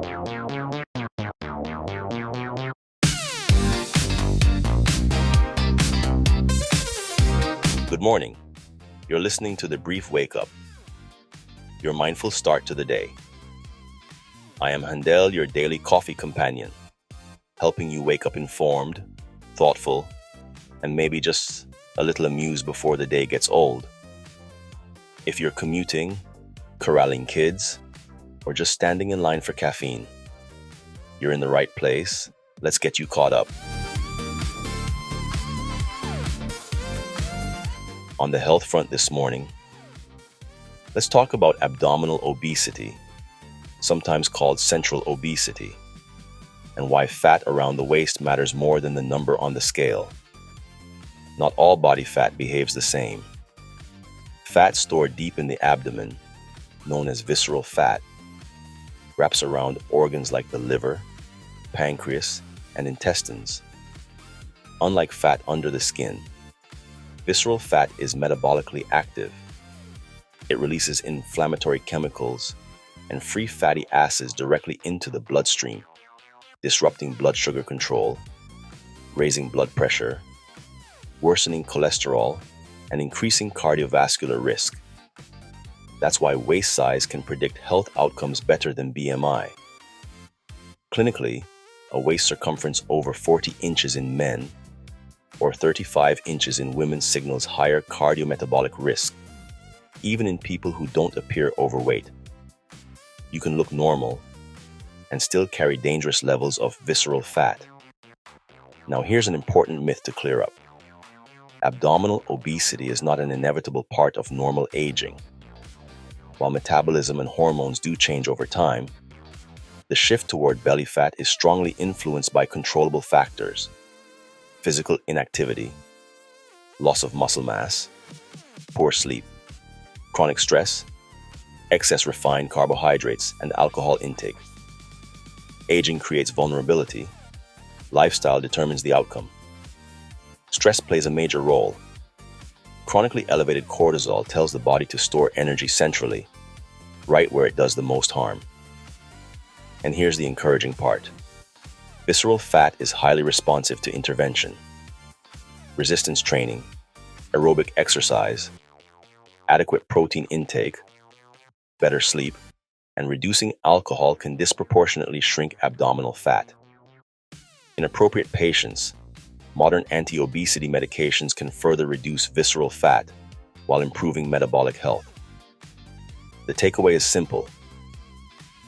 Good morning. You're listening to The Brief Wake Up, your mindful start to the day. I am Handel, your daily coffee companion, helping you wake up informed, thoughtful, and maybe just a little amused before the day gets old. If you're commuting, corralling kids, or just standing in line for caffeine, you're in the right place. Let's get you caught up. On the health front this morning, let's talk about abdominal obesity, sometimes called central obesity, and why fat around the waist matters more than the number on the scale. Not all body fat behaves the same. Fat stored deep in the abdomen, known as visceral fat, wraps around organs like the liver, pancreas, and intestines. Unlike fat under the skin, visceral fat is metabolically active. It releases inflammatory chemicals and free fatty acids directly into the bloodstream, disrupting blood sugar control, raising blood pressure, worsening cholesterol, and increasing cardiovascular risk. That's why waist size can predict health outcomes better than BMI. Clinically, a waist circumference over 40 inches in men or 35 inches in women signals higher cardiometabolic risk, even in people who don't appear overweight. You can look normal and still carry dangerous levels of visceral fat. Now here's an important myth to clear up. Abdominal obesity is not an inevitable part of normal aging. While metabolism and hormones do change over time, the shift toward belly fat is strongly influenced by controllable factors: physical inactivity, loss of muscle mass, poor sleep, chronic stress, excess refined carbohydrates, and alcohol intake. Aging creates vulnerability. Lifestyle determines the outcome. Stress plays a major role. Chronically elevated cortisol tells the body to store energy centrally, right where it does the most harm. And here's the encouraging part. Visceral fat is highly responsive to intervention. Resistance training, aerobic exercise, adequate protein intake, better sleep, and reducing alcohol can disproportionately shrink abdominal fat. In appropriate patients, modern anti-obesity medications can further reduce visceral fat while improving metabolic health. The takeaway is simple.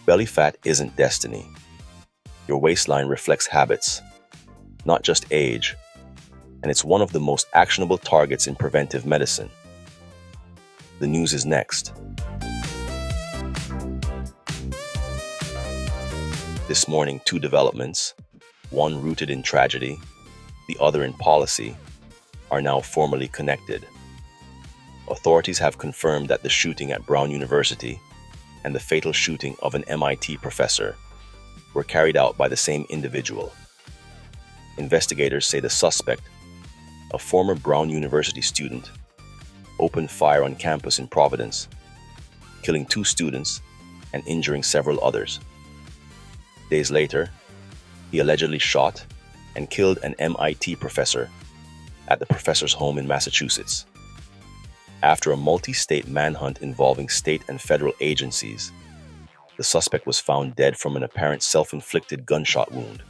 Belly fat isn't destiny. Your waistline reflects habits, not just age, and it's one of the most actionable targets in preventive medicine. The news is next. This morning, two developments, one rooted in tragedy, the other in policy, are now formally connected. Authorities have confirmed that the shooting at Brown University and the fatal shooting of an MIT professor were carried out by the same individual. Investigators say the suspect, a former Brown University student, opened fire on campus in Providence, killing 2 students and injuring several others. Days later, he allegedly shot and killed an MIT professor at the professor's home in Massachusetts. After a multi-state manhunt involving state and federal agencies, the suspect was found dead from an apparent self-inflicted gunshot wound.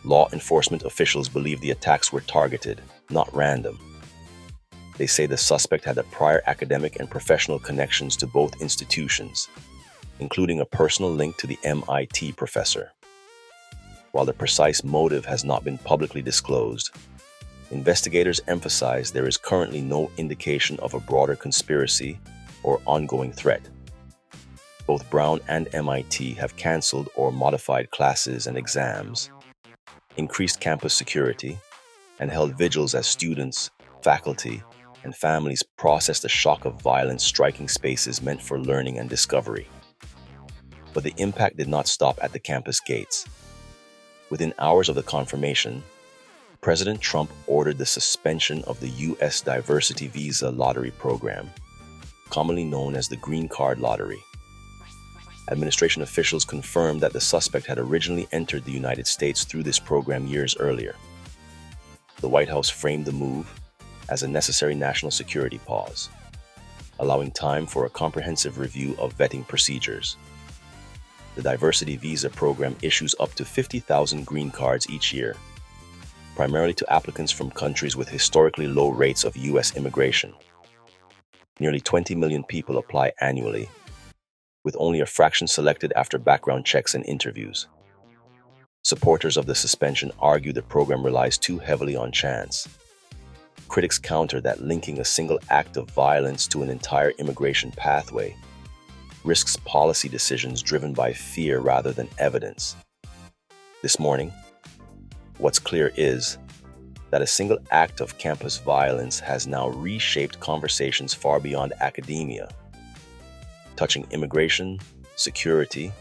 Law enforcement officials believe the attacks were targeted, not random. They say the suspect had prior academic and professional connections to both institutions, including a personal link to the MIT professor. While the precise motive has not been publicly disclosed, investigators emphasize there is currently no indication of a broader conspiracy or ongoing threat. Both Brown and MIT have canceled or modified classes and exams, increased campus security, and held vigils as students, faculty, and families process the shock of violence striking spaces meant for learning and discovery. But the impact did not stop at the campus gates. Within hours of the confirmation, President Trump ordered the suspension of the U.S. Diversity Visa Lottery Program, commonly known as the Green Card Lottery. Administration officials confirmed that the suspect had originally entered the United States through this program years earlier. The White House framed the move as a necessary national security pause, allowing time for a comprehensive review of vetting procedures. The diversity visa program issues up to 50,000 green cards each year, primarily to applicants from countries with historically low rates of U.S. immigration. Nearly 20 million people apply annually, with only a fraction selected after background checks and interviews. Supporters of the suspension argue the program relies too heavily on chance. Critics counter that linking a single act of violence to an entire immigration pathway risks policy decisions driven by fear rather than evidence. This morning, what's clear is that a single act of campus violence has now reshaped conversations far beyond academia, touching immigration, security,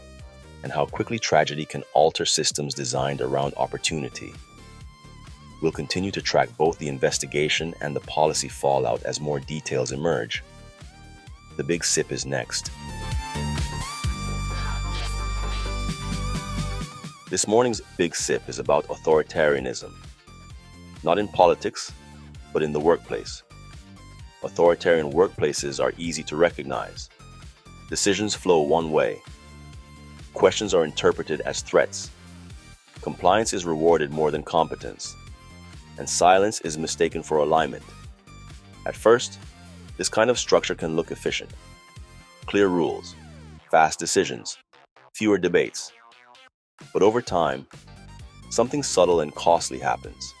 and how quickly tragedy can alter systems designed around opportunity. We'll continue to track both the investigation and the policy fallout as more details emerge. The Big Sip is next. This morning's Big Sip is about authoritarianism. Not in politics, but in the workplace. Authoritarian workplaces are easy to recognize. Decisions flow one way. Questions are interpreted as threats. Compliance is rewarded more than competence. And silence is mistaken for alignment. At first, this kind of structure can look efficient. Clear rules, fast decisions, fewer debates. But over time, something subtle and costly happens.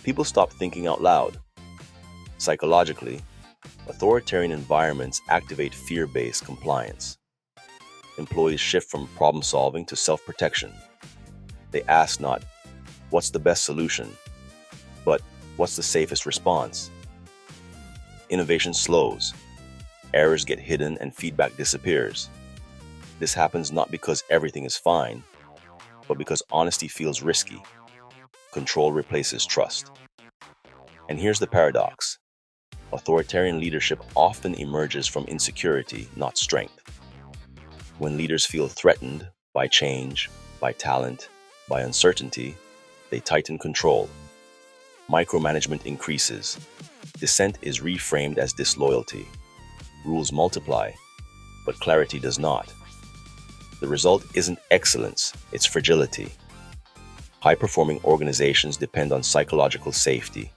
People stop thinking out loud. Psychologically, authoritarian environments activate fear-based compliance. Employees shift from problem-solving to self-protection. They ask not, what's the best solution, but what's the safest response? Innovation slows. Errors get hidden and feedback disappears. This happens not because everything is fine, but because honesty feels risky. Control replaces trust. And here's the paradox. Authoritarian leadership often emerges from insecurity, not strength. When leaders feel threatened by change, by talent, by uncertainty, they tighten control. Micromanagement increases. Dissent is reframed as disloyalty. Rules multiply, but clarity does not. The result isn't excellence, it's fragility. High-performing organizations depend on psychological safety,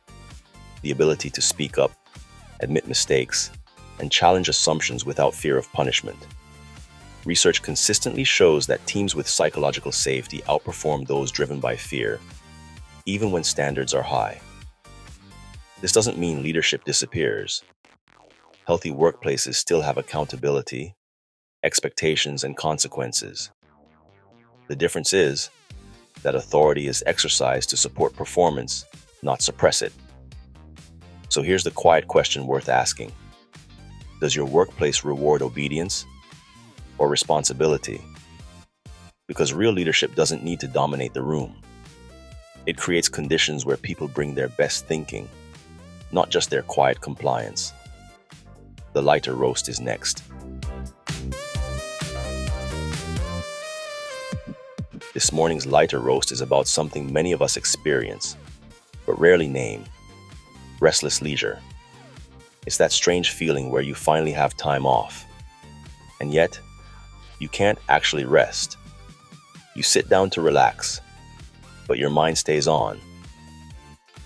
the ability to speak up, admit mistakes, and challenge assumptions without fear of punishment. Research consistently shows that teams with psychological safety outperform those driven by fear, even when standards are high. This doesn't mean leadership disappears. Healthy workplaces still have accountability, expectations, and consequences. The difference is that authority is exercised to support performance, not suppress it. So here's the quiet question worth asking. Does your workplace reward obedience or responsibility? Because real leadership doesn't need to dominate the room. It creates conditions where people bring their best thinking, not just their quiet compliance. The lighter roast is next. This morning's lighter roast is about something many of us experience, but rarely name: restless leisure. It's that strange feeling where you finally have time off, and yet you can't actually rest. You sit down to relax, but your mind stays on.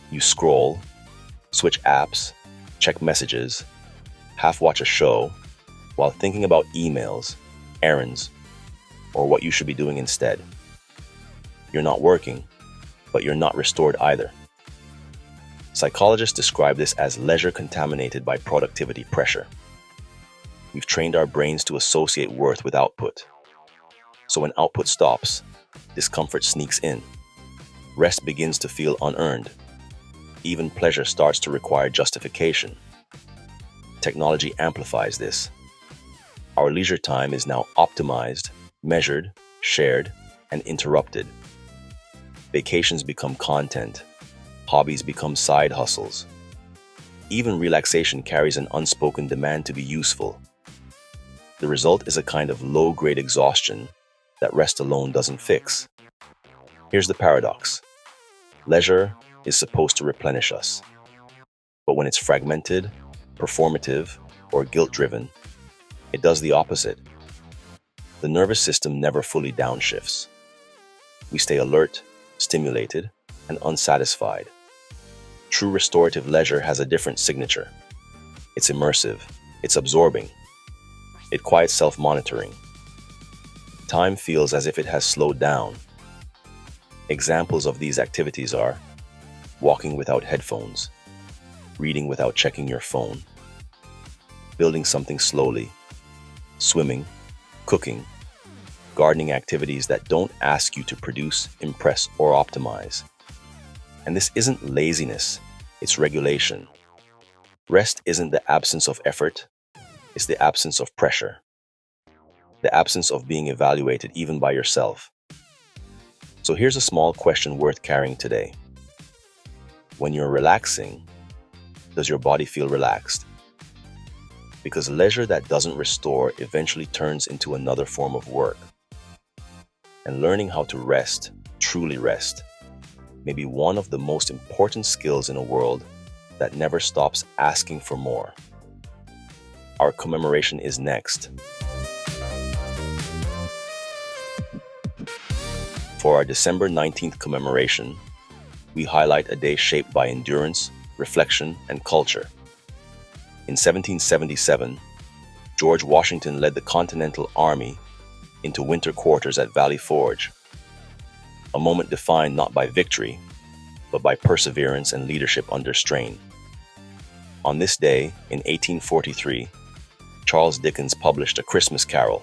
You scroll, switch apps, check messages, half watch a show, while thinking about emails, errands, or what you should be doing instead. You're not working, but you're not restored either. Psychologists describe this as leisure contaminated by productivity pressure. We've trained our brains to associate worth with output. So when output stops, discomfort sneaks in. Rest begins to feel unearned. Even pleasure starts to require justification. Technology amplifies this. Our leisure time is now optimized, measured, shared, and interrupted. Vacations become content. Hobbies become side hustles. Even relaxation carries an unspoken demand to be useful. The result is a kind of low-grade exhaustion that rest alone doesn't fix. Here's the paradox. Leisure is supposed to replenish us, but when it's fragmented, performative, or guilt-driven, it does the opposite. The nervous system never fully downshifts. We stay alert, stimulated, and unsatisfied. True restorative leisure has a different signature. It's immersive, it's absorbing, it quiets self-monitoring. Time feels as if it has slowed down. Examples of these activities are walking without headphones, reading without checking your phone, building something slowly, swimming, cooking, gardening activities that don't ask you to produce, impress, or optimize. And this isn't laziness, it's regulation. Rest isn't the absence of effort, it's the absence of pressure. The absence of being evaluated even by yourself. So here's a small question worth carrying today. When you're relaxing, does your body feel relaxed? Because leisure that doesn't restore eventually turns into another form of work. And learning how to rest, truly rest, may be one of the most important skills in a world that never stops asking for more. Our commemoration is next. For our December 19th commemoration, we highlight a day shaped by endurance, reflection, and culture. In 1777, George Washington led the Continental Army into winter quarters at Valley Forge, a moment defined not by victory, but by perseverance and leadership under strain. On this day, in 1843, Charles Dickens published A Christmas Carol,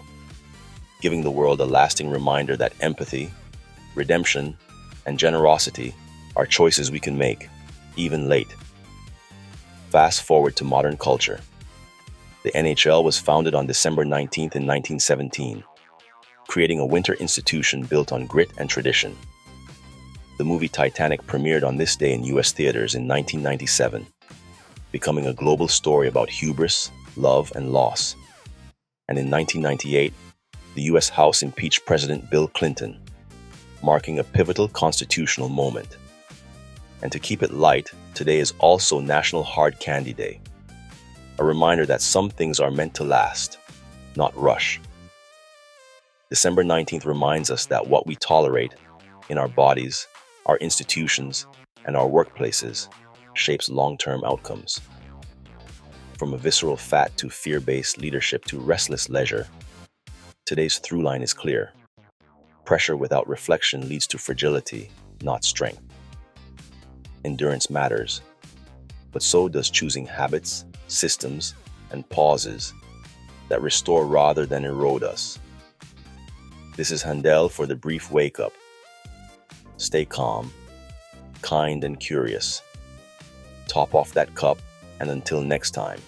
giving the world a lasting reminder that empathy, redemption, and generosity are choices we can make, even late. Fast forward to modern culture. The NHL was founded on December 19th in 1917, creating a winter institution built on grit and tradition. The movie Titanic premiered on this day in US theaters in 1997, becoming a global story about hubris, love, and loss. And in 1998, the US House impeached President Bill Clinton, marking a pivotal constitutional moment. And to keep it light, today is also National Hard Candy Day, a reminder that some things are meant to last, not rush. December 19th reminds us that what we tolerate in our bodies, our institutions, and our workplaces shapes long-term outcomes. From a visceral fat to fear-based leadership to restless leisure, today's through line is clear. Pressure without reflection leads to fragility, not strength. Endurance matters, but so does choosing habits, systems, and pauses that restore rather than erode us. This is Handel for the brief wake-up. Stay calm, kind and curious. Top off that cup, and until next time.